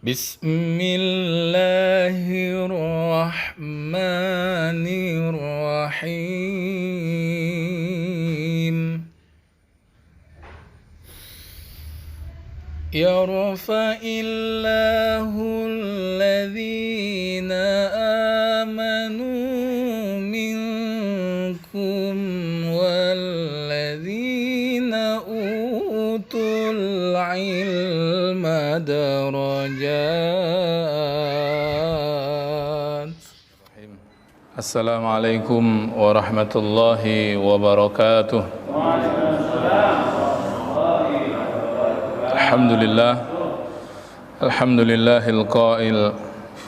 Bismillahirrahmanirrahim. Yarfa'illahul ladzina amanu minkum walladzina utul ilma darajat. Assalamualaikum warahmatullahi wabarakatuh. Alhamdulillahil qail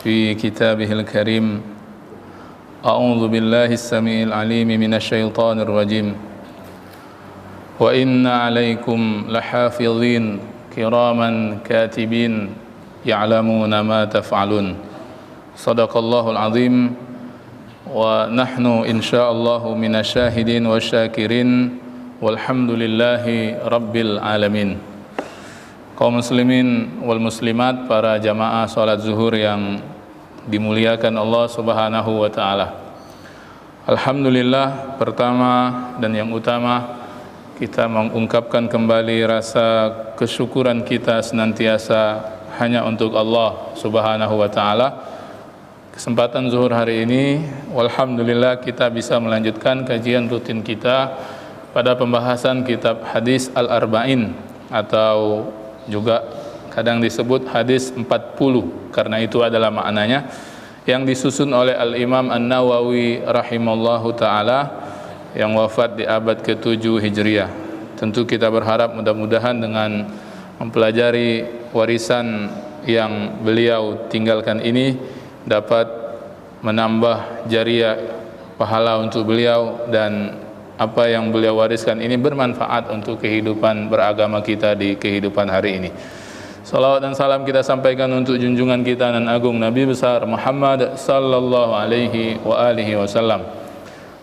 fi kitabihil karim. A'udzu billahis samiil alim minasyaitonir rajim. Wa inna 'alaikum lahafizin kiraman katibin ya'lamuna ma taf'alun. Shadaqallahul azim. Wa nahnu insyaallahu minasyahidin wasyakirin. Walhamdulillahi rabbil alamin. Kaum muslimin wal muslimat, para jamaah salat zuhur yang dimuliakan Allah Subhanahu wa taala. Alhamdulillah, pertama dan yang utama kita mengungkapkan kembali rasa kesyukuran kita senantiasa hanya untuk Allah Subhanahu wa taala. Kesempatan zuhur hari ini, walhamdulillah kita bisa melanjutkan kajian rutin kita pada pembahasan kitab hadis Al-Arba'in, atau juga kadang disebut hadis 40, karena itu adalah maknanya, yang disusun oleh Al-Imam An-Nawawi rahimallahu ta'ala, yang wafat di abad ke-7 Hijriah. Tentu kita berharap mudah-mudahan dengan mempelajari warisan yang beliau tinggalkan ini dapat menambah jariah pahala untuk beliau, dan apa yang beliau wariskan ini bermanfaat untuk kehidupan beragama kita di kehidupan hari ini. Salawat dan salam kita sampaikan untuk junjungan kita dan agung Nabi besar Muhammad sallallahu alaihi wa alihi wasallam.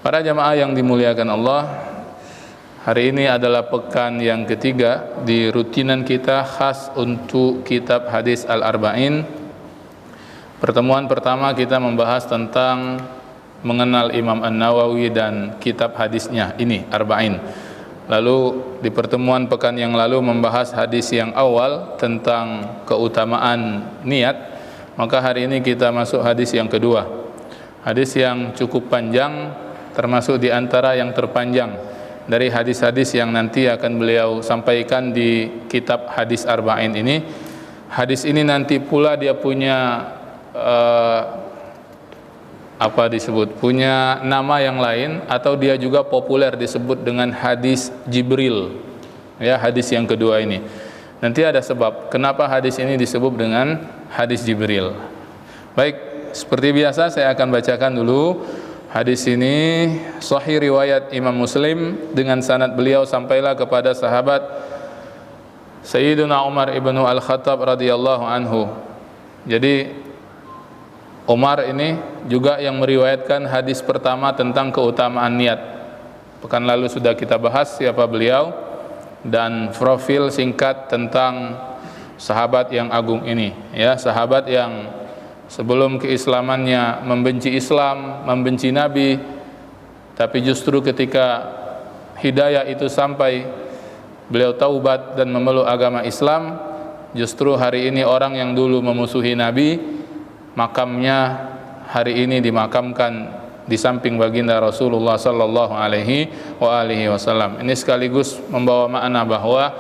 Para jamaah yang dimuliakan Allah, hari ini adalah pekan yang ketiga di rutinan kita khas untuk kitab hadis Al-Arba'in. Pertemuan pertama kita membahas tentang mengenal Imam An-Nawawi dan kitab hadisnya ini, Arba'in. Lalu di pertemuan pekan yang lalu membahas hadis yang awal tentang keutamaan niat. Maka hari ini kita masuk hadis yang kedua, hadis yang cukup panjang, termasuk di antara yang terpanjang dari hadis-hadis yang nanti akan beliau sampaikan di kitab hadis Arba'in ini. Hadis ini nanti pula dia punya punya nama yang lain, atau dia juga populer disebut dengan hadis Jibril, ya, hadis yang kedua ini. Nanti ada sebab kenapa hadis ini disebut dengan hadis Jibril. Baik, seperti biasa saya akan bacakan dulu hadis ini. Sahih riwayat Imam Muslim dengan sanad beliau sampailah kepada sahabat Sayyiduna Umar ibnu Al-Khattab radhiyallahu anhu. Jadi Umar ini juga yang meriwayatkan hadis pertama tentang keutamaan niat. Pekan lalu sudah kita bahas siapa beliau dan profil singkat tentang sahabat yang agung ini, ya, sahabat yang sebelum keislamannya membenci Islam, membenci Nabi, tapi justru ketika hidayah itu sampai, beliau taubat dan memeluk agama Islam. Justru hari ini orang yang dulu memusuhi Nabi, makamnya hari ini dimakamkan di samping baginda Rasulullah sallallahu alaihi wasallam. Ini sekaligus membawa makna bahwa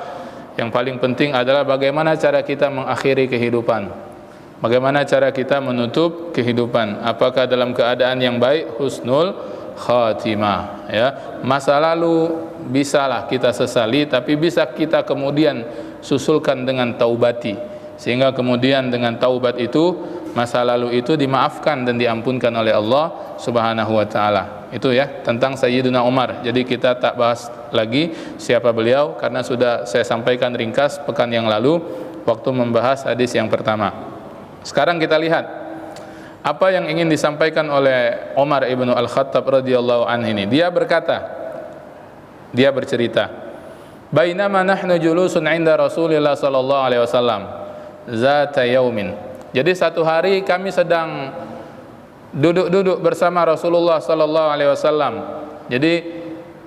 yang paling penting adalah bagaimana cara kita mengakhiri kehidupan, bagaimana cara kita menutup kehidupan. Apakah dalam keadaan yang baik, husnul khatimah, ya. Masa lalu bisalah kita sesali, tapi bisa kita kemudian susulkan dengan taubati, sehingga kemudian dengan taubat itu masa lalu itu dimaafkan dan diampunkan oleh Allah Subhanahu wa taala. Itu ya tentang Sayyidina Umar. Jadi kita tak bahas lagi siapa beliau karena sudah saya sampaikan ringkas pekan yang lalu waktu membahas hadis yang pertama. Sekarang kita lihat apa yang ingin disampaikan oleh Umar ibnu Al-Khattab radhiyallahu anhu ini. Dia berkata, dia bercerita, "Bainama nahnu julusun 'inda Rasulillah sallallahu alaihi wasallam." zata yaumin. Jadi satu hari kami sedang duduk-duduk bersama Rasulullah sallallahu alaihi wasallam. Jadi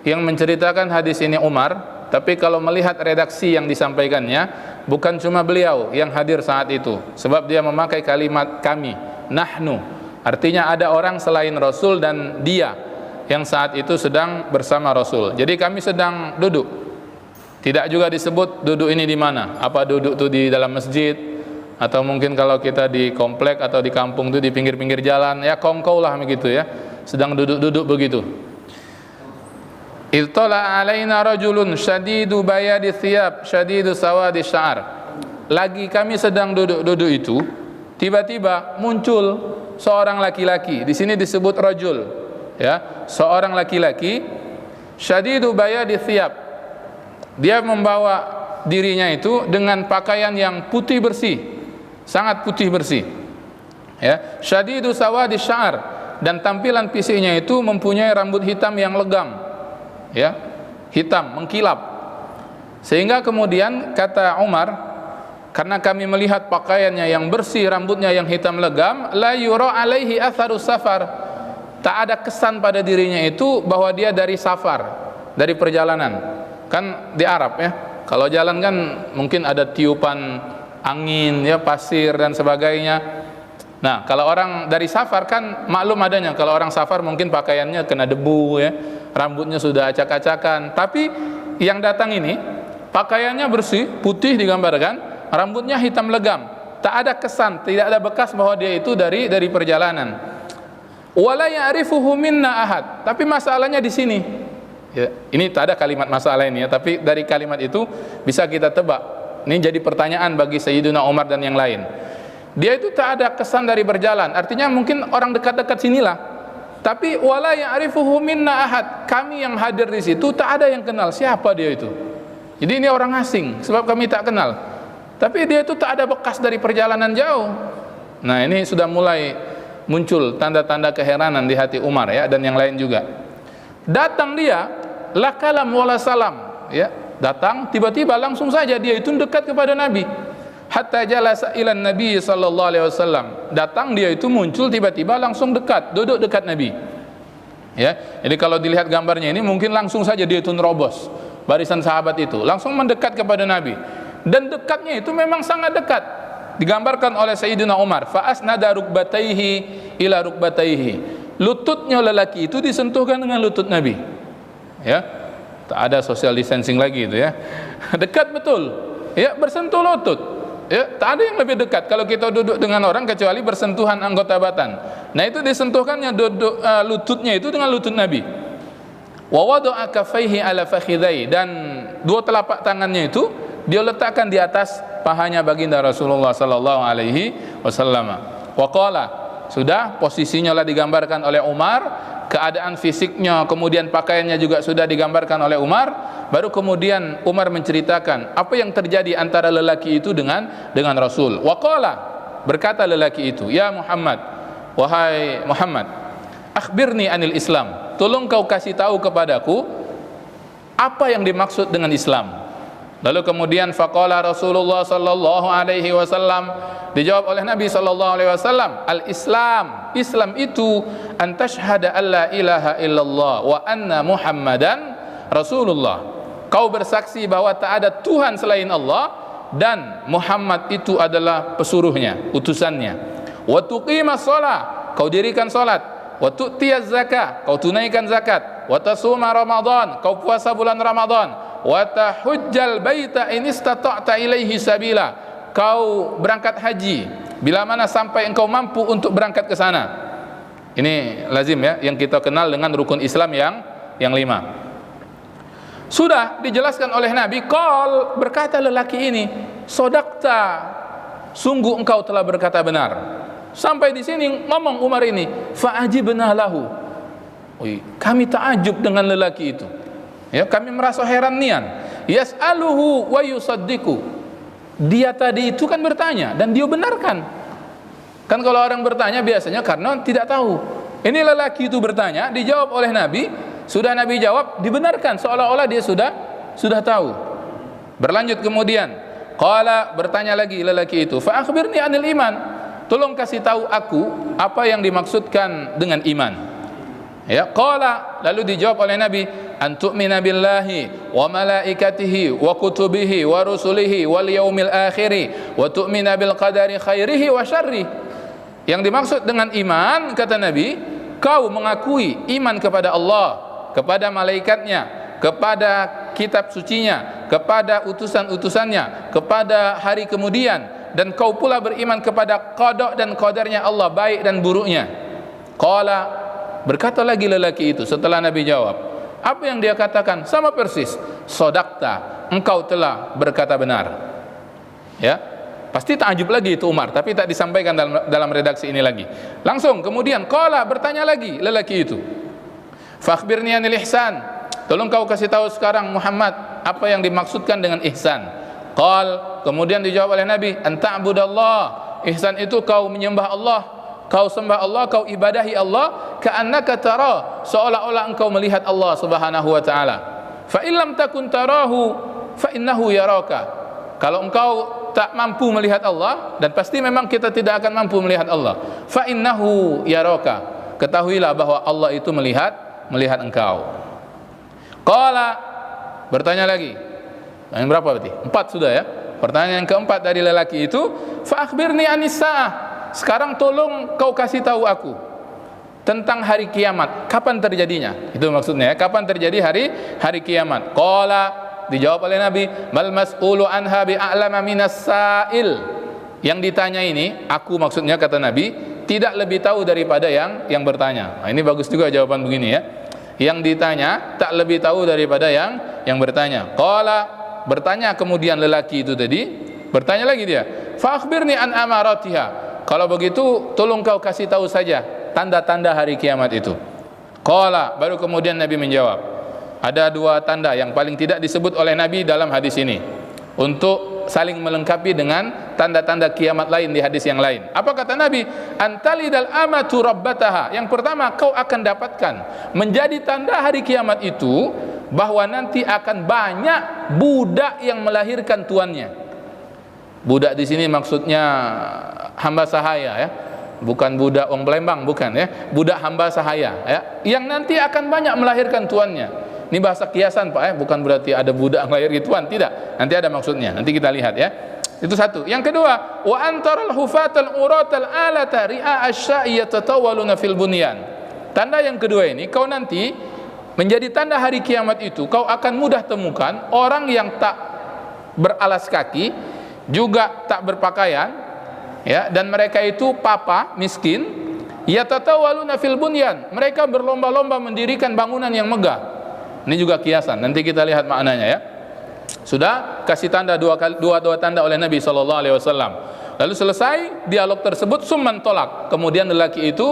yang menceritakan hadis ini Umar, tapi kalau melihat redaksi yang disampaikannya bukan cuma beliau yang hadir saat itu, sebab dia memakai kalimat kami, nahnu. Artinya ada orang selain Rasul dan dia yang saat itu sedang bersama Rasul. Jadi kami sedang duduk. Tidak juga disebut duduk ini di mana. Apa duduk itu di dalam masjid, atau mungkin kalau kita di komplek atau di kampung itu di pinggir-pinggir jalan, ya kongkow lah begitu ya. Sedang duduk-duduk begitu. Iltala alaina rajulun syadidu bayadi thiyab syadidu sawadi sya'ar. Lagi kami sedang duduk-duduk itu, tiba-tiba muncul seorang laki-laki. Di sini disebut rajul, ya, seorang laki-laki syadidu bayadi thiyab. Dia membawa dirinya itu dengan pakaian yang putih bersih, sangat putih bersih. Ya, syadidu sawadi sya'ar, dan tampilan fisiknya itu mempunyai rambut hitam yang legam. Ya, hitam mengkilap. Sehingga kemudian kata Umar, karena kami melihat pakaiannya yang bersih, rambutnya yang hitam legam, la yura alaihi atharus safar, tak ada kesan pada dirinya itu bahwa dia dari safar, dari perjalanan. Kan di Arab ya, kalau jalan kan mungkin ada tiupan angin ya, pasir dan sebagainya. Nah, kalau orang dari safar kan maklum adanya, kalau orang safar mungkin pakaiannya kena debu ya, rambutnya sudah acak-acakan. Tapi yang datang ini pakaiannya bersih, putih digambarkan, rambutnya hitam legam, tak ada kesan, tidak ada bekas bahwa dia itu dari perjalanan. Wala ya'rifuhu minna ahad. Tapi masalahnya di sini. Ya, ini tak ada kalimat masalah ini ya, tapi dari kalimat itu bisa kita tebak. Ini jadi pertanyaan bagi Sayyidina Umar dan yang lain. Dia itu tak ada kesan dari berjalan, artinya mungkin orang dekat-dekat sinilah. Tapi wala ya'rifuhu minna ahad, kami yang hadir di situ tak ada yang kenal siapa dia itu. Jadi ini orang asing, sebab kami tak kenal. Tapi dia itu tak ada bekas dari perjalanan jauh. Nah, ini sudah mulai muncul tanda-tanda keheranan di hati Umar ya, dan yang lain juga. Datang dia, la kalam wala salam, ya, datang tiba-tiba langsung saja dia itu dekat kepada Nabi. Hatta jalasa ilan Nabi sallallahu alaihi wasallam. Datang dia itu muncul tiba-tiba langsung dekat, duduk dekat Nabi. Ya, jadi kalau dilihat gambarnya ini mungkin langsung saja dia itu nerobos barisan sahabat itu, langsung mendekat kepada Nabi. Dan dekatnya itu memang sangat dekat. Digambarkan oleh Sayyidina Umar, fa asnada rukbataihi ila rukbataihi. Lututnya lelaki itu disentuhkan dengan lutut Nabi. Ya. Tak ada social distancing lagi itu ya. Dekat betul. Ya, bersentuh lutut. Ya, tak ada yang lebih dekat kalau kita duduk dengan orang kecuali bersentuhan anggota badan. Nah, itu disentuhkannya lututnya itu dengan lutut Nabi. Wa wada'a kaffaihi ala fakhidai, dan dua telapak tangannya itu dia letakkan di atas pahanya baginda Rasulullah sallallahu alaihi wasallam. Wa qala, sudah posisinya lah digambarkan oleh Umar, keadaan fisiknya, kemudian pakaiannya juga sudah digambarkan oleh Umar. Baru kemudian Umar menceritakan apa yang terjadi antara lelaki itu dengan Rasul. Wa qala, berkata lelaki itu, ya Muhammad, wahai Muhammad, akhbirni anil Islam, tolong kau kasih tahu kepadaku apa yang dimaksud dengan Islam. Lalu kemudian faqala Rasulullah sallallahu alaihi wasallam, dijawab oleh Nabi sallallahu alaihi wasallam, al-Islam, Islam itu an tashhada alla ilaha illallah wa anna Muhammadan Rasulullah. Kau bersaksi bahwa tak ada Tuhan selain Allah dan Muhammad itu adalah pesuruhnya, utusannya. Wa tuqimas shalah, kau dirikan salat. Wa tu'tiyaz zakah, kau tunaikan zakat. Wa tasuma Ramadan, kau puasa bulan Ramadan. Wa tahujjal baita in istata'ta ilaihi sabila, kau berangkat haji bila mana sampai engkau mampu untuk berangkat ke sana. Ini lazim ya, yang kita kenal dengan rukun Islam yang 5. Sudah dijelaskan oleh Nabi. Qal, berkata lelaki ini, sodakta, sungguh engkau telah berkata benar. Sampai di sini ngomong Umar ini, fa'ajibna lahu. Kami ta'ajub dengan lelaki itu. Ya, kami merasa heran nian. Yas'aluhu wa yusaddiqu. Dia tadi itu kan bertanya dan dia benarkan. Kan kalau orang bertanya biasanya karena tidak tahu. Ini lelaki itu bertanya, dijawab oleh Nabi, sudah Nabi jawab, dibenarkan seolah-olah dia sudah tahu. Berlanjut kemudian, Qala, bertanya lagi lelaki itu, fa akhbirni anil iman, tolong kasih tahu aku apa yang dimaksudkan dengan iman. Ya, qala, lalu dijawab oleh Nabi, an tu'mina billahi wa malaikatihi wa kutubihi wa rusulihi wal yaumil akhiri wa tu'mina bil qadari khairihi wa syarrihi. Yang dimaksud dengan iman, kata Nabi, kau mengakui iman kepada Allah, kepada malaikatnya, kepada kitab sucinya, kepada utusan-utusannya, kepada hari kemudian, dan kau pula beriman kepada qada dan qadarnya Allah, baik dan buruknya. Qala, berkata lagi lelaki itu setelah Nabi jawab, apa yang dia katakan sama persis, sodakta, engkau telah berkata benar. Ya, pasti takjub lagi itu Umar, tapi tak disampaikan dalam redaksi ini lagi. Langsung kemudian qala, bertanya lagi lelaki itu, fakhbirni anil ihsan, tolong kau kasih tahu sekarang Muhammad apa yang dimaksudkan dengan ihsan. Qal, kemudian dijawab oleh Nabi, an ta'budallah, ihsan itu kau menyembah Allah, kau sembah Allah, kau ibadahi Allah, ka'annaka tara, seolah-olah engkau melihat Allah Subhanahu wa taala. Fa illam takun tarahu fa innahu yaraka. Kalau engkau tak mampu melihat Allah, dan pasti memang kita tidak akan mampu melihat Allah, fa innahu yaraka, ketahuilah bahwa Allah itu melihat engkau. Qala, bertanya lagi. Yang berapa berarti? 4 sudah ya. Pertanyaan yang keempat dari lelaki itu, fa akhbirni anis saah, sekarang tolong kau kasih tahu aku tentang hari kiamat, kapan terjadinya. Itu maksudnya ya, kapan terjadi hari kiamat. Qala, dijawab oleh Nabi, mal mas'ulu anha bi'a'lama minas sa'il. Yang ditanya ini, aku maksudnya kata Nabi, tidak lebih tahu daripada yang bertanya. Nah, ini bagus juga jawaban begini ya. Yang ditanya tak lebih tahu daripada yang bertanya. Qala, bertanya kemudian lelaki itu tadi, bertanya lagi dia, fa akhbirni an amaratiha, kalau begitu tolong kau kasih tahu saja tanda-tanda hari kiamat itu. Qala, baru kemudian Nabi menjawab, ada 2 tanda yang paling tidak disebut oleh Nabi dalam hadis ini, untuk saling melengkapi dengan tanda-tanda kiamat lain di hadis yang lain. Apa kata Nabi? Antalidal amatu rabbataha. Yang pertama, kau akan dapatkan menjadi tanda hari kiamat itu bahwa nanti akan banyak budak yang melahirkan tuannya. Budak di sini maksudnya hamba sahaya ya. Bukan budak wong Palembang, bukan ya. Budak hamba sahaya ya, yang nanti akan banyak melahirkan tuannya. Ini bahasa kiasan Pak ya, bukan berarti ada budak lahir tuan, tidak. Nanti ada maksudnya, nanti kita lihat ya. Itu satu. Yang kedua, wa antaral hufatal uratal alata ri'a asya'i yatatawaluna fil bunyan. Tanda yang kedua ini, kau nanti menjadi tanda hari kiamat itu, kau akan mudah temukan orang yang tak beralas kaki, juga tak berpakaian ya, dan mereka itu papa, miskin, yatatawaluna fil bunyan, mereka berlomba-lomba mendirikan bangunan yang megah. Ini juga kiasan, nanti kita lihat maknanya ya. Sudah kasih tanda dua tanda oleh Nabi SAW. Lalu selesai dialog tersebut, summan tolak, kemudian lelaki itu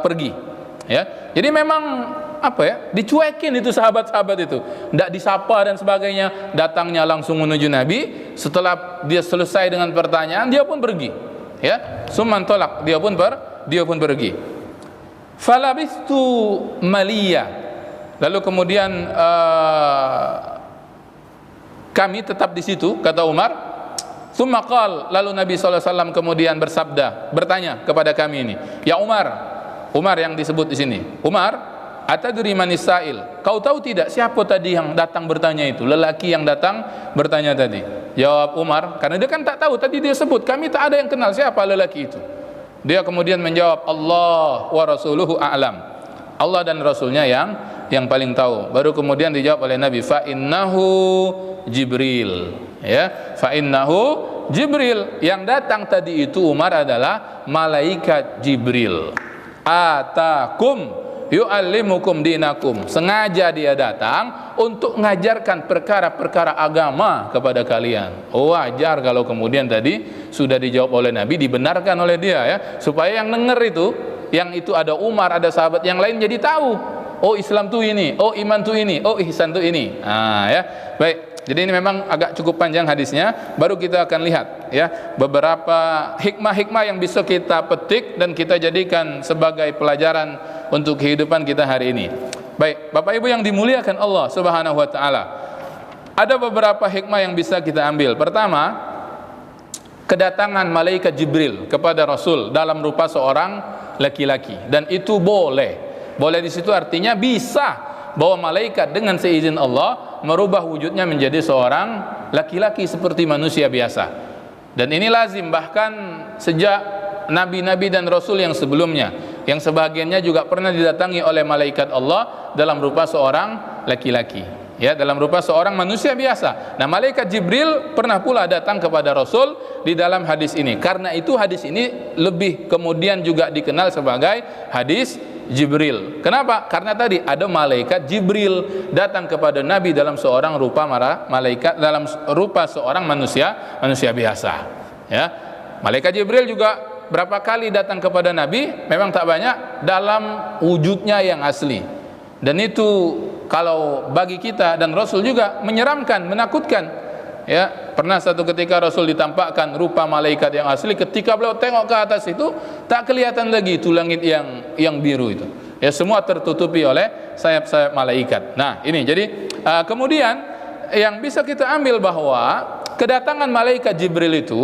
pergi ya. Jadi memang apa ya, dicuekin itu sahabat-sahabat itu, tidak disapa dan sebagainya, datangnya langsung menuju Nabi. Setelah dia selesai dengan pertanyaan, dia pun pergi ya, summan tolak, dia pun pergi. Falabistu maliyah, lalu kemudian kami tetap di situ, kata Umar. Tsumma qala, lalu Nabi SAW kemudian bersabda, bertanya kepada kami ini, ya Umar, Umar yang disebut di sini, Umar, atadri manis sa'il, kau tahu tidak siapa tadi yang datang bertanya itu, lelaki yang datang bertanya tadi? Jawab Umar, karena dia kan tak tahu, tadi dia sebut kami tak ada yang kenal siapa lelaki itu. Dia kemudian menjawab, Allah wa rasuluhu a'lam, Allah dan Rasulnya yang paling tahu. Baru kemudian dijawab oleh Nabi, fa innahu Jibril ya, fa innahu Jibril, yang datang tadi itu Umar adalah malaikat Jibril. Atakum yu'allimukum dinakum, sengaja dia datang untuk mengajarkan perkara-perkara agama kepada kalian. Wajar kalau kemudian tadi sudah dijawab oleh Nabi, dibenarkan oleh dia ya, supaya yang dengar itu, yang itu ada Umar, ada sahabat yang lain, jadi tahu, oh Islam tuh ini, oh iman tuh ini, oh ihsan tuh ini. Ya, baik. Jadi ini memang agak cukup panjang hadisnya. Baru kita akan lihat ya beberapa hikmah-hikmah yang bisa kita petik dan kita jadikan sebagai pelajaran untuk kehidupan kita hari ini. Baik, Bapak Ibu yang dimuliakan Allah Subhanahu wa taala. Ada beberapa hikmah yang bisa kita ambil. Pertama, kedatangan malaikat Jibril kepada Rasul dalam rupa seorang laki-laki, dan itu boleh. Boleh di situ artinya bisa bahwa malaikat dengan seizin Allah merubah wujudnya menjadi seorang laki-laki seperti manusia biasa. Dan ini lazim bahkan sejak nabi-nabi dan rasul yang sebelumnya, yang sebagiannya juga pernah didatangi oleh malaikat Allah dalam rupa seorang laki-laki. Ya, dalam rupa seorang manusia biasa. Nah, malaikat Jibril pernah pula datang kepada Rasul di dalam hadis ini. Karena itu hadis ini lebih kemudian juga dikenal sebagai hadis Jibril. Kenapa? Karena tadi ada malaikat Jibril datang kepada Nabi dalam seorang rupa malaikat, dalam rupa seorang manusia biasa. Ya, malaikat Jibril juga berapa kali datang kepada Nabi, memang tak banyak, dalam wujudnya yang asli. Dan itu kalau bagi kita dan Rasul juga menyeramkan, menakutkan. Ya, pernah satu ketika Rasul ditampakkan rupa malaikat yang asli. Ketika beliau tengok ke atas itu, tak kelihatan lagi itu langit yang biru itu. Ya, semua tertutupi oleh sayap-sayap malaikat. Nah, ini jadi kemudian yang bisa kita ambil bahwa kedatangan malaikat Jibril itu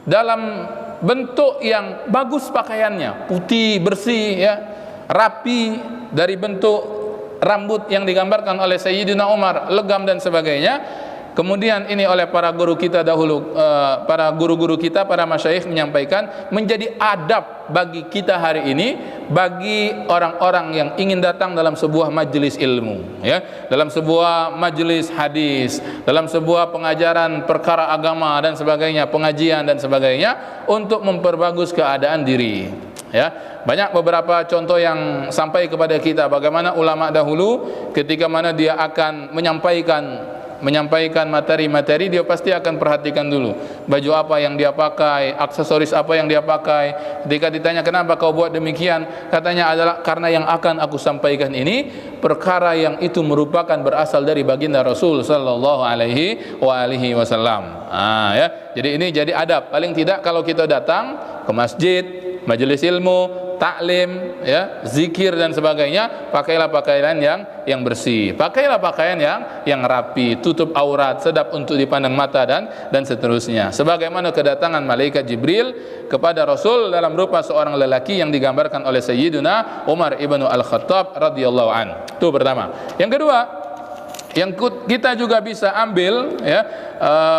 dalam bentuk yang bagus pakaiannya, putih, bersih, ya, rapi, dari bentuk rambut yang digambarkan oleh Sayyidina Umar, legam dan sebagainya. Kemudian ini oleh para guru kita dahulu, para guru-guru kita, para masyayikh menyampaikan menjadi adab bagi kita hari ini, bagi orang-orang yang ingin datang dalam sebuah majelis ilmu, ya, dalam sebuah majelis hadis, dalam sebuah pengajaran perkara agama dan sebagainya, pengajian dan sebagainya, untuk memperbagus keadaan diri. Ya, banyak beberapa contoh yang sampai kepada kita bagaimana ulama dahulu ketika mana dia akan menyampaikan materi-materi, dia pasti akan perhatikan dulu baju apa yang dia pakai, aksesoris apa yang dia pakai. Ketika ditanya kenapa kau buat demikian, katanya adalah karena yang akan aku sampaikan ini perkara yang itu merupakan berasal dari baginda Rasul sallallahu alaihi wasallam. Ya, jadi ini jadi adab. Paling tidak kalau kita datang ke masjid, majelis ilmu, taklim, ya, zikir dan sebagainya, pakailah pakaian yang bersih, pakailah pakaian yang rapi, tutup aurat, sedap untuk dipandang mata dan seterusnya. Sebagaimana kedatangan malaikat Jibril kepada Rasul dalam rupa seorang lelaki yang digambarkan oleh Sayyiduna Umar ibnu Al-Khattab radhiyallahu an. Itu pertama. Yang kedua, yang kita juga bisa ambil, ya,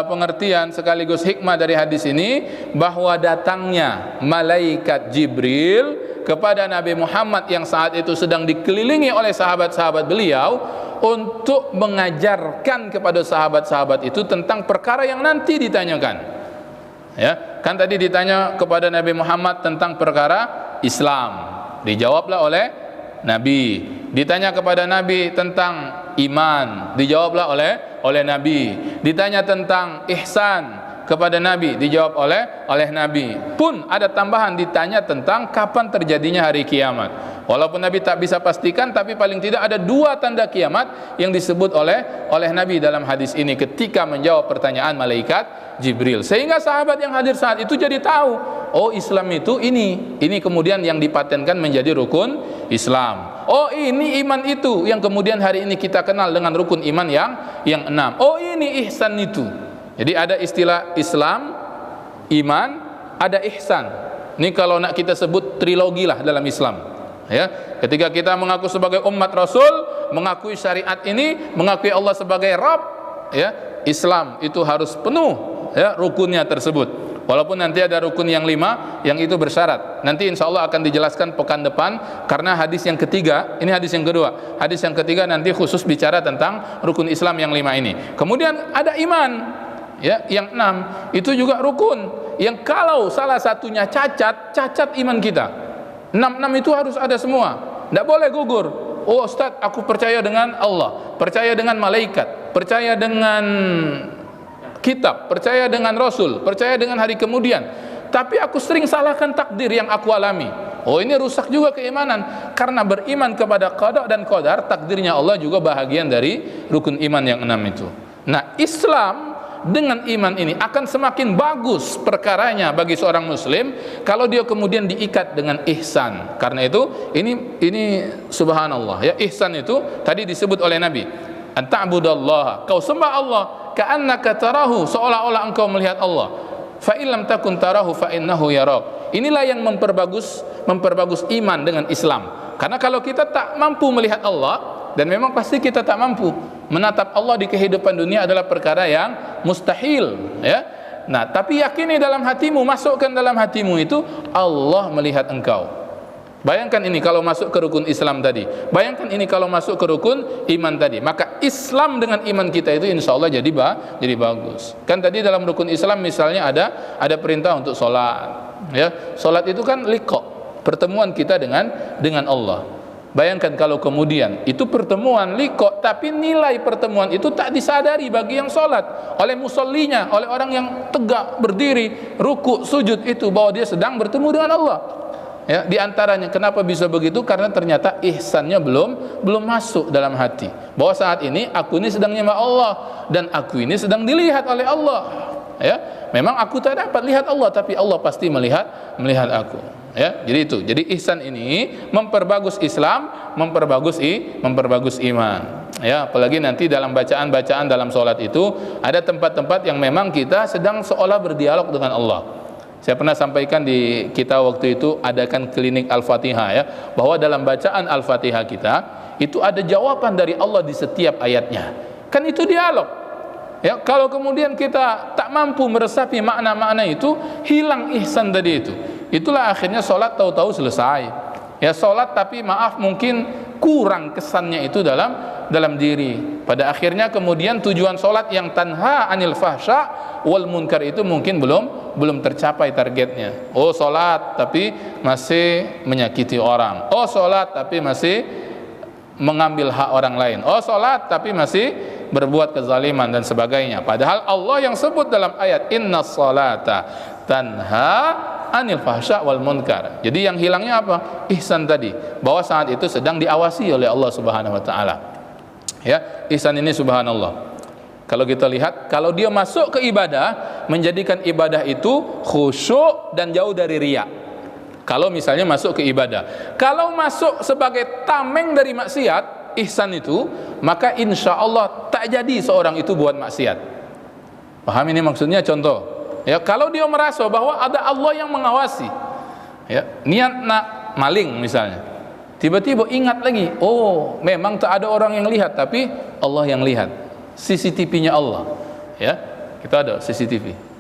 pengertian sekaligus hikmah dari hadis ini, bahwa datangnya malaikat Jibril kepada Nabi Muhammad yang saat itu sedang dikelilingi oleh sahabat-sahabat beliau untuk mengajarkan kepada sahabat-sahabat itu tentang perkara yang nanti ditanyakan. Ya, kan tadi ditanya kepada Nabi Muhammad tentang perkara Islam, dijawablah oleh Nabi. Ditanya kepada Nabi tentang iman, dijawablah oleh Nabi. Ditanya tentang ihsan kepada Nabi, dijawab oleh Nabi. Pun ada tambahan, ditanya tentang kapan terjadinya hari kiamat. Walaupun Nabi tak bisa pastikan, tapi paling tidak ada 2 tanda kiamat yang disebut oleh Nabi dalam hadis ini ketika menjawab pertanyaan malaikat Jibril. Sehingga sahabat yang hadir saat itu jadi tahu, oh Islam itu ini kemudian yang dipatenkan menjadi rukun Islam. Oh ini iman itu yang kemudian hari ini kita kenal dengan rukun iman yang 6. Oh ini ihsan itu. Jadi ada istilah Islam, iman, ada ihsan. Ini kalau nak kita sebut trilogi lah dalam Islam. Ya, ketika kita mengaku sebagai umat Rasul, mengakui syariat ini, mengakui Allah sebagai Rabb, ya, Islam itu harus penuh, ya, rukunnya tersebut. Walaupun nanti ada rukun yang 5 yang itu bersyarat. Nanti insya Allah akan dijelaskan pekan depan, karena hadis yang ketiga, ini hadis yang kedua. Hadis yang ketiga nanti khusus bicara tentang rukun Islam yang 5 ini. Kemudian ada iman, ya, yang 6 itu juga rukun, yang kalau salah satunya cacat iman kita. 6 itu harus ada semua, tidak boleh gugur. Oh Ustaz, aku percaya dengan Allah, percaya dengan malaikat, percaya dengan kitab, percaya dengan Rasul, percaya dengan hari kemudian, tapi aku sering salahkan takdir yang aku alami. Oh ini rusak juga keimanan, karena beriman kepada qada dan qadar, takdirnya Allah juga bahagian dari rukun iman yang 6 itu. Nah, Islam dengan iman ini akan semakin bagus perkaranya bagi seorang muslim kalau dia kemudian diikat dengan ihsan. Karena itu ini subhanallah, ya, ihsan itu tadi disebut oleh Nabi. An ta'budallaha, kau sembah Allah, ka'annaka tarahu, seolah-olah engkau melihat Allah. Fa illam takun tarahu fa innahu yarak. Inilah yang memperbagus iman dengan Islam. Karena kalau kita tak mampu melihat Allah, dan memang pasti kita tak mampu, menatap Allah di kehidupan dunia adalah perkara yang mustahil, ya. Nah, tapi yakini dalam hatimu, masukkan dalam hatimu itu Allah melihat engkau. Bayangkan ini kalau masuk ke rukun Islam tadi, bayangkan ini kalau masuk ke rukun iman tadi, maka Islam dengan iman kita itu insya Allah jadi bagus. Kan tadi dalam rukun Islam misalnya ada perintah untuk sholat, ya. Sholat itu kan liqa, pertemuan kita dengan Allah. Bayangkan kalau kemudian itu pertemuan liqa, tapi nilai pertemuan itu tak disadari bagi yang sholat, oleh musollinya, oleh orang yang tegak berdiri, ruku, sujud, itu bahwa dia sedang bertemu dengan Allah. Ya, di antaranya kenapa bisa begitu? Karena ternyata ihsannya belum masuk dalam hati. Bahwa saat ini aku ini sedang nyembah Allah dan aku ini sedang dilihat oleh Allah. Ya, memang aku tak dapat lihat Allah, tapi Allah pasti melihat aku. Ya, jadi itu. Jadi ihsan ini memperbagus Islam, memperbagus iman. Ya, apalagi nanti dalam bacaan-bacaan dalam sholat itu ada tempat-tempat yang memang kita sedang seolah berdialog dengan Allah. Saya pernah sampaikan di kita waktu itu adakan klinik Al-Fatihah, ya, bahwa dalam bacaan Al-Fatihah kita itu ada jawaban dari Allah di setiap ayatnya. Kan itu dialog. Ya, kalau kemudian kita tak mampu meresapi makna-makna itu, hilang ihsan tadi itu. Itulah akhirnya sholat tahu-tahu selesai. Ya, sholat tapi maaf mungkin kurang kesannya itu dalam diri. Pada akhirnya kemudian tujuan sholat yang tanha anil fahsya wal munkar itu mungkin belum tercapai targetnya. Oh, sholat tapi masih menyakiti orang. Oh, sholat tapi masih mengambil hak orang lain. Oh, sholat tapi masih berbuat kezaliman dan sebagainya. Padahal Allah yang sebut dalam ayat innas sholata tanha anil fahsya wal munkar. Jadi yang hilangnya apa? Ihsan tadi, bahwa saat itu sedang diawasi oleh Allah Subhanahu wa taala. Ya, ihsan ini subhanallah. Kalau kita lihat, kalau dia masuk ke ibadah, menjadikan ibadah itu khusyuk dan jauh dari riya. Kalau misalnya masuk ke ibadah, kalau masuk sebagai tameng dari maksiat, ihsan itu, maka insya Allah tak jadi seorang itu buat maksiat. Paham ini maksudnya? Contoh, ya, kalau dia merasa bahwa ada Allah yang mengawasi, ya, niat nak maling misalnya, tiba-tiba ingat lagi, oh memang tak ada orang yang lihat, tapi Allah yang lihat, CCTV-nya Allah, ya, kita ada CCTV.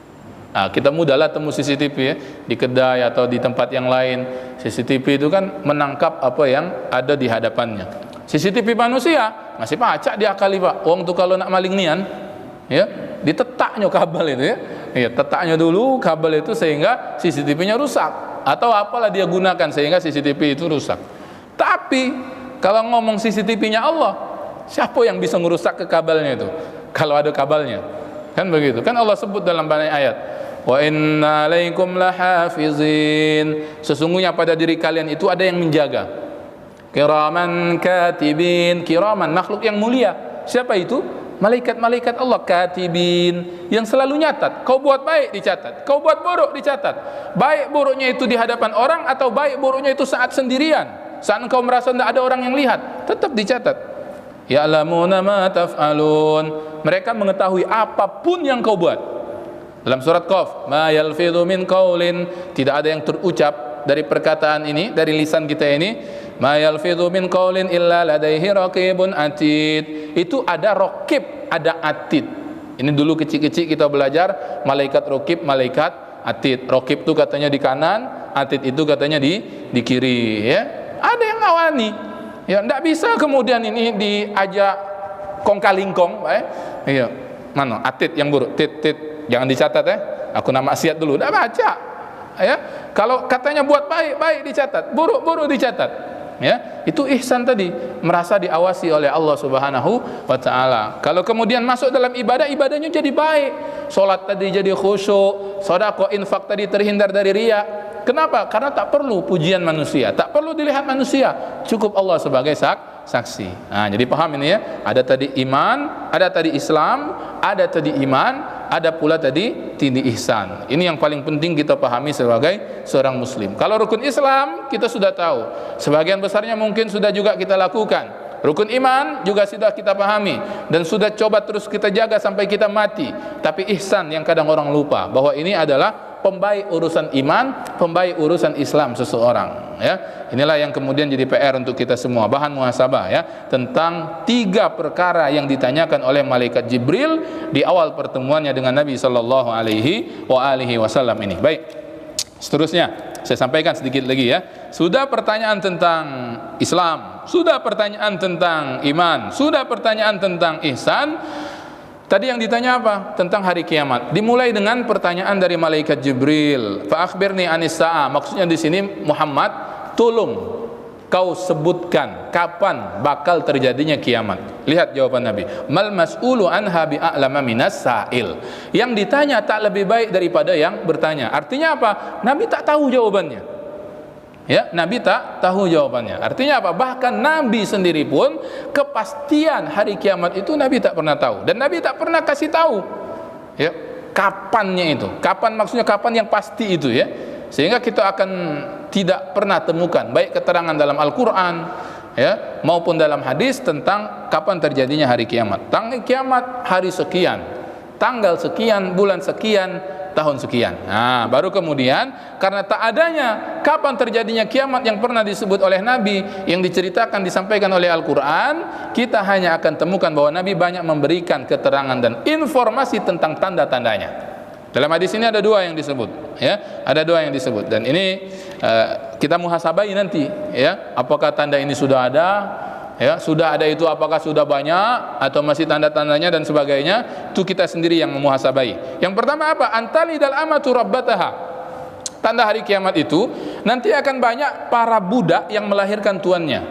Nah, kita mudahlah temu CCTV, ya, di kedai atau di tempat yang lain. CCTV itu kan menangkap apa yang ada di hadapannya. CCTV manusia masih pacak diakali, Pak. Wong tuh kalau nak maling nian, ya, ditetaknya kabel itu, ya. Ya, tetaknya dulu kabel itu sehingga CCTV-nya rusak, atau apalah dia gunakan sehingga CCTV itu rusak. Tapi kalau ngomong CCTV-nya Allah, siapa yang bisa ngerusak ke kabelnya itu? Kalau ada kabelnya, kan begitu. Kan Allah sebut dalam banyak ayat, wa inna alaikum lahafizin, sesungguhnya pada diri kalian itu ada yang menjaga. Kiraman katibin, kiraman makhluk yang mulia. Siapa itu? Malaikat-malaikat Allah, katibin, yang selalu nyatat. Kau buat baik dicatat, kau buat buruk dicatat. Baik buruknya itu di hadapan orang, atau baik buruknya itu saat sendirian, saat engkau merasa tidak ada orang yang lihat, tetap dicatat. Ya'lamuna ma taf'alun, mereka mengetahui apapun yang kau buat. Dalam surat Qaf, ma yalfidhu min qaulin, tidak ada yang terucap dari perkataan ini, dari lisan kita ini, ma yalfidhu min qaulin illa ladaihi raqibun atid. Itu ada raqib, ada atid. Ini dulu kecil-kecil kita belajar malaikat raqib, malaikat atid. Raqib itu katanya di kanan, atid itu katanya di kiri, ya. Ada yang ngawani. Ya, enggak bisa kemudian ini diajak kong kalingkong, iya. Mana atid yang buruk, tit jangan dicatat, ya. Aku nama maksiat dulu, enggak baca. Ya, kalau katanya buat baik dicatat, buruk dicatat, ya, itu ihsan tadi, merasa diawasi oleh Allah Subhanahu wa taala. Kalau kemudian masuk dalam ibadah, ibadahnya jadi baik, salat tadi jadi khusyuk, sedekah, infak tadi terhindar dari riya. Kenapa? Karena tak perlu pujian manusia, tak perlu dilihat manusia, cukup Allah sebagai saksi. Nah, jadi paham ini, ya, ada tadi iman, ada tadi Islam, ada tadi iman, ada pula tadi ihsan. Ini yang paling penting kita pahami sebagai seorang muslim. Kalau rukun Islam kita sudah tahu, sebagian besarnya mungkin sudah juga kita lakukan. Rukun iman juga sudah kita pahami dan sudah coba terus kita jaga sampai kita mati. Tapi ihsan yang kadang orang lupa, bahwa ini adalah pembaik urusan iman, pembaik urusan Islam seseorang, ya. Inilah yang kemudian jadi PR untuk kita semua, bahan muhasabah, ya, tentang 3 perkara yang ditanyakan oleh malaikat Jibril di awal pertemuannya dengan Nabi sallallahu alaihi wasallam ini. Baik. Seterusnya saya sampaikan sedikit lagi, ya. Sudah pertanyaan tentang Islam, sudah pertanyaan tentang iman, sudah pertanyaan tentang ihsan. Tadi yang ditanya apa? Tentang hari kiamat. Dimulai dengan pertanyaan dari malaikat Jibril. Fa akhbirni anis sa'a. Maksudnya di sini, Muhammad, tolong kau sebutkan kapan bakal terjadinya kiamat. Lihat jawaban Nabi. Mal mas'ulu anha bi'a'lama minas sa'il. Yang ditanya tak lebih baik daripada yang bertanya. Artinya apa? Nabi tak tahu jawabannya. Ya, Nabi tak tahu jawabannya. Artinya apa? Bahkan Nabi sendiri pun kepastian hari kiamat itu Nabi tak pernah tahu, dan Nabi tak pernah kasih tahu, ya, kapannya itu. Kapan maksudnya kapan yang pasti itu, ya. Sehingga kita akan tidak pernah temukan baik keterangan dalam Al-Qur'an, ya, maupun dalam hadis tentang kapan terjadinya hari kiamat. Tanggal kiamat hari sekian, tanggal sekian, bulan sekian, tahun sekian. Nah, baru kemudian karena tak adanya kapan terjadinya kiamat yang pernah disebut oleh Nabi, yang diceritakan, disampaikan oleh Al-Quran, kita hanya akan temukan bahwa Nabi banyak memberikan keterangan dan informasi tentang tanda-tandanya. Dalam hadis ini ada 2 yang disebut, ya, ada 2 yang disebut, dan ini kita muhasabai nanti, ya, apakah tanda ini sudah ada, ya, sudah ada itu apakah sudah banyak atau masih tanda-tandanya dan sebagainya. Itu kita sendiri yang memuhasabai. Yang pertama apa? Antalidal amatu rabbataha. Tanda hari kiamat itu nanti akan banyak para budak yang melahirkan tuannya.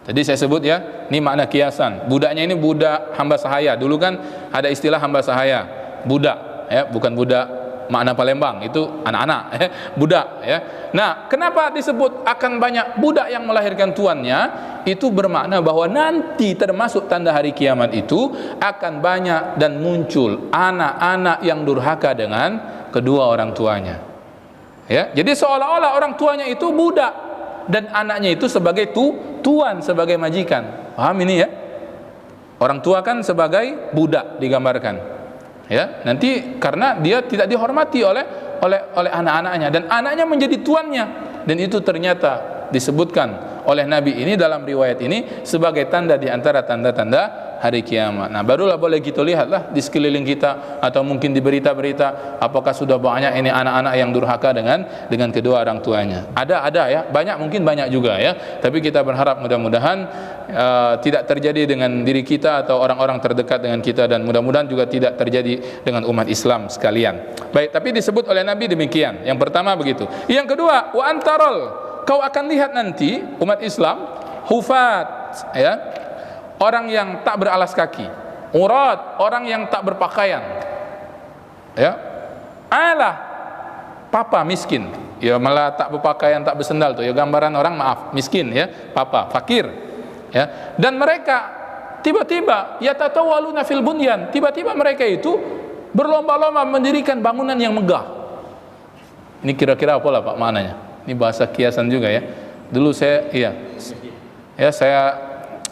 Tadi saya sebut, ya, ini makna kiasan. Budaknya ini budak hamba sahaya. Dulu kan ada istilah hamba sahaya, budak, ya, bukan budak makna Palembang, itu anak-anak, ya, budak, ya. Nah, kenapa disebut akan banyak budak yang melahirkan tuannya? Itu bermakna bahwa nanti termasuk tanda hari kiamat itu akan banyak dan muncul anak-anak yang durhaka dengan kedua orang tuanya, ya. Jadi seolah-olah orang tuanya itu budak dan anaknya itu sebagai tuan, sebagai majikan. Paham ini, ya? Orang tua kan sebagai budak digambarkan, ya, nanti karena dia tidak dihormati oleh anak-anaknya, dan anaknya menjadi tuannya, dan itu ternyata disebutkan oleh Nabi ini dalam riwayat ini sebagai tanda di antara tanda-tanda hari kiamat. Nah, barulah boleh kita lihatlah di sekeliling kita atau mungkin di berita-berita, apakah sudah banyak ini anak-anak yang durhaka dengan kedua orang tuanya. Ada, ya, banyak, mungkin banyak juga, ya. Tapi kita berharap mudah-mudahan tidak terjadi dengan diri kita atau orang-orang terdekat dengan kita, dan mudah-mudahan juga tidak terjadi dengan umat Islam sekalian. Baik, tapi disebut oleh Nabi demikian. Yang pertama begitu. Yang kedua, wa antarol, kau akan lihat nanti umat Islam hufat, ya, orang yang tak beralas kaki, urat, orang yang tak berpakaian, ya, alah, papa miskin, ya, malah tak berpakaian, tak bersendal tuh, ya, gambaran orang maaf miskin, ya, papa fakir, ya. Dan mereka tiba-tiba yatatawaluna fil bunyan, tiba-tiba mereka itu berlomba-lomba mendirikan bangunan yang megah. Ini kira-kira apa lah Pak maknanya? Ini bahasa kiasan juga, ya. Dulu saya, saya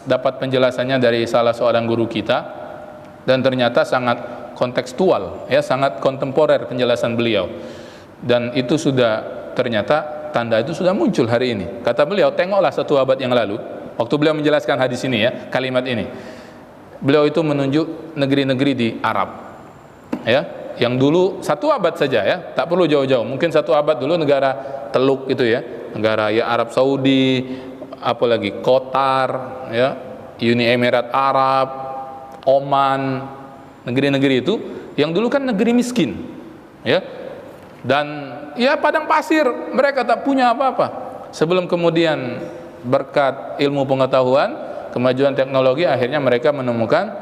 dapat penjelasannya dari salah seorang guru kita, dan ternyata sangat kontekstual, ya, sangat kontemporer penjelasan beliau, dan itu sudah, ternyata tanda itu sudah muncul hari ini. Kata beliau, tengoklah 1 abad yang lalu, waktu beliau menjelaskan hadis ini, ya, kalimat ini, beliau itu menunjuk negeri-negeri di Arab, ya, yang dulu 1 abad saja, ya, tak perlu jauh-jauh, mungkin 1 abad dulu negara Teluk itu, ya, negara, ya, Arab Saudi, apalagi Qatar, ya, Uni Emirat Arab, Oman, negeri-negeri itu yang dulu kan negeri miskin, ya, dan, ya, padang pasir, mereka tak punya apa-apa. Sebelum kemudian berkat ilmu pengetahuan, kemajuan teknologi, akhirnya mereka menemukan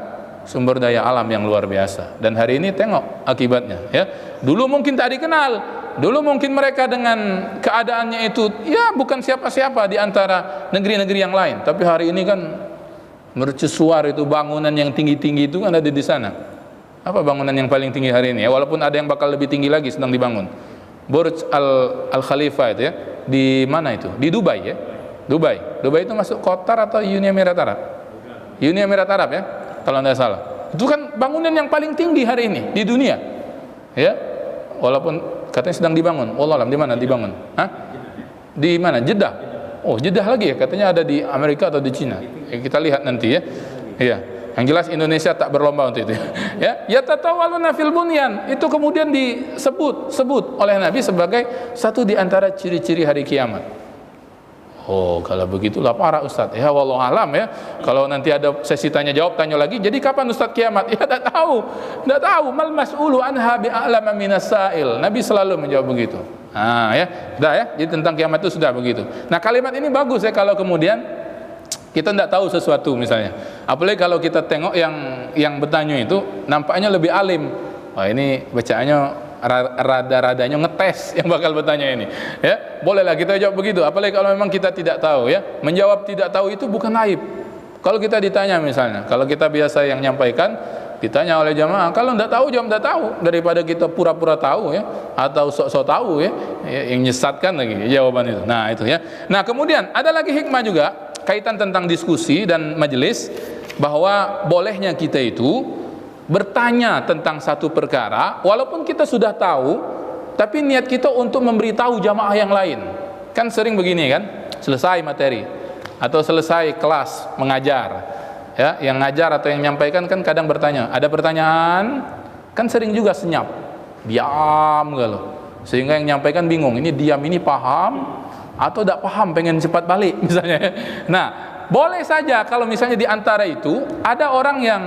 sumber daya alam yang luar biasa, dan hari ini tengok akibatnya, ya. Dulu mungkin tak dikenal, dulu mungkin mereka dengan keadaannya itu, ya, bukan siapa-siapa di antara negeri-negeri yang lain, tapi hari ini kan mercusuar itu bangunan yang tinggi-tinggi itu kan ada di sana. Apa bangunan yang paling tinggi hari ini, ya, walaupun ada yang bakal lebih tinggi lagi sedang dibangun, Burj Al Khalifa itu, ya, di mana itu? Di Dubai, ya. Dubai itu masuk Qatar atau Uni Emirat Arab? Uni Emirat Arab ya, kalau tidak salah. Itu kan bangunan yang paling tinggi hari ini di dunia. Ya. Walaupun katanya sedang dibangun. Wallah alam, di mana dibangun? Hah? Di mana? Jeddah. Oh, Jeddah lagi ya, katanya ada di Amerika atau di Cina. Kita lihat nanti ya. Iya. Yang jelas Indonesia tak berlomba untuk itu. Ya, yatatawaluna fil bunyan. Itu kemudian disebut oleh Nabi sebagai satu di antara ciri-ciri hari kiamat. Oh, kalau begitulah parah Ustaz. Ya, wallahu alam ya. Kalau nanti ada sesi tanya jawab, tanya lagi, jadi kapan Ustaz kiamat? Ya, tak tahu. Tak tahu. Mal mas'ulu anha bi'alama minas sa'il. Nabi selalu menjawab begitu. Ah, ya. Sudah ya. Jadi tentang kiamat itu sudah begitu. Nah, kalimat ini bagus ya kalau kemudian kita tidak tahu sesuatu misalnya. Apalagi kalau kita tengok yang bertanya itu nampaknya lebih alim. Wah, ini bacaannya rada-radanya ngetes yang bakal bertanya ini ya, bolehlah kita jawab begitu. Apalagi kalau memang kita tidak tahu ya, menjawab tidak tahu itu bukan aib. Kalau kita ditanya misalnya, kalau kita biasa yang nyampaikan ditanya oleh jamaah, kalau tidak tahu jawab tidak tahu, daripada kita pura-pura tahu ya, atau sok-sok tahu ya, yang nyesatkan lagi jawaban itu. Nah itu ya. Nah kemudian ada lagi hikmah juga kaitan tentang diskusi dan majelis, bahwa bolehnya kita itu bertanya tentang satu perkara walaupun kita sudah tahu, tapi niat kita untuk memberitahu jamaah yang lain. Kan sering begini kan, selesai materi atau selesai kelas mengajar ya, yang ngajar atau yang menyampaikan kan kadang bertanya, ada pertanyaan, kan sering juga senyap, diam galau, sehingga yang menyampaikan bingung, ini diam ini paham atau tidak paham, pengen cepat balik misalnya. Nah boleh saja kalau misalnya di antara itu ada orang yang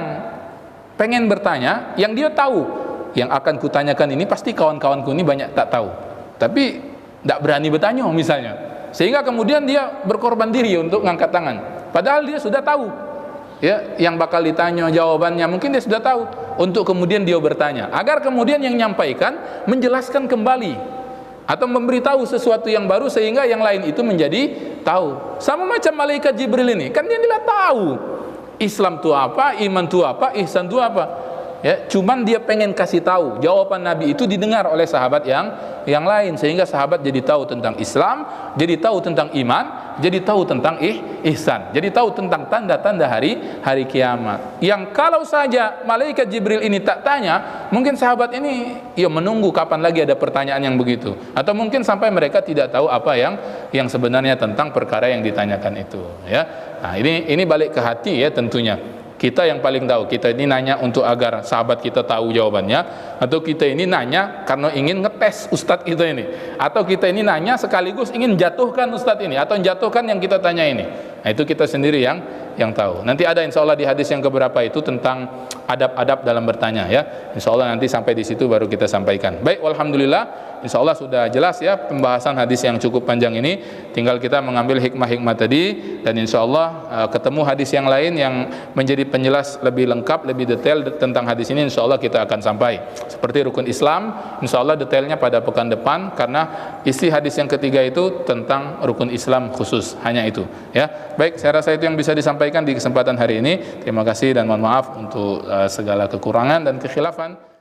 pengen bertanya, yang dia tahu yang akan kutanyakan ini pasti kawan-kawanku ini banyak tak tahu, tapi tidak berani bertanya misalnya, sehingga kemudian dia berkorban diri untuk ngangkat tangan, padahal dia sudah tahu ya yang bakal ditanya jawabannya, mungkin dia sudah tahu, untuk kemudian dia bertanya agar kemudian yang menyampaikan menjelaskan kembali atau memberitahu sesuatu yang baru sehingga yang lain itu menjadi tahu. Sama macam malaikat Jibril ini, kan dia tidak tahu Islam itu apa, iman itu apa, ihsan itu apa. Ya, cuman dia pengen kasih tahu, jawaban Nabi itu didengar oleh sahabat yang lain, sehingga sahabat jadi tahu tentang Islam, jadi tahu tentang iman, jadi tahu tentang ihsan, jadi tahu tentang tanda-tanda hari kiamat. Yang kalau saja malaikat Jibril ini tak tanya, mungkin sahabat ini ya menunggu kapan lagi ada pertanyaan yang begitu, atau mungkin sampai mereka tidak tahu apa yang sebenarnya tentang perkara yang ditanyakan itu ya. Nah, ini balik ke hati ya, tentunya kita yang paling tahu. Kita ini nanya untuk agar sahabat kita tahu jawabannya, atau kita ini nanya karena ingin ngetes ustadz kita ini, atau kita ini nanya sekaligus ingin jatuhkan ustadz ini atau jatuhkan yang kita tanya ini. Nah, itu kita sendiri yang tahu. Nanti ada insya Allah di hadis yang keberapa itu tentang adab-adab dalam bertanya ya. Insya Allah nanti sampai di situ baru kita sampaikan. Baik, alhamdulillah. Insya Allah sudah jelas ya pembahasan hadis yang cukup panjang ini. Tinggal kita mengambil hikmah-hikmah tadi, dan insya Allah ketemu hadis yang lain yang menjadi penjelas lebih lengkap, lebih detail tentang hadis ini. Insya Allah kita akan sampai. Seperti rukun Islam, insya Allah detailnya pada pekan depan, karena isi hadis yang ketiga itu tentang rukun Islam khusus, hanya itu ya. Baik, saya rasa itu yang bisa disampaikan di kesempatan hari ini. Terima kasih dan mohon maaf untuk segala kekurangan dan kekhilafan.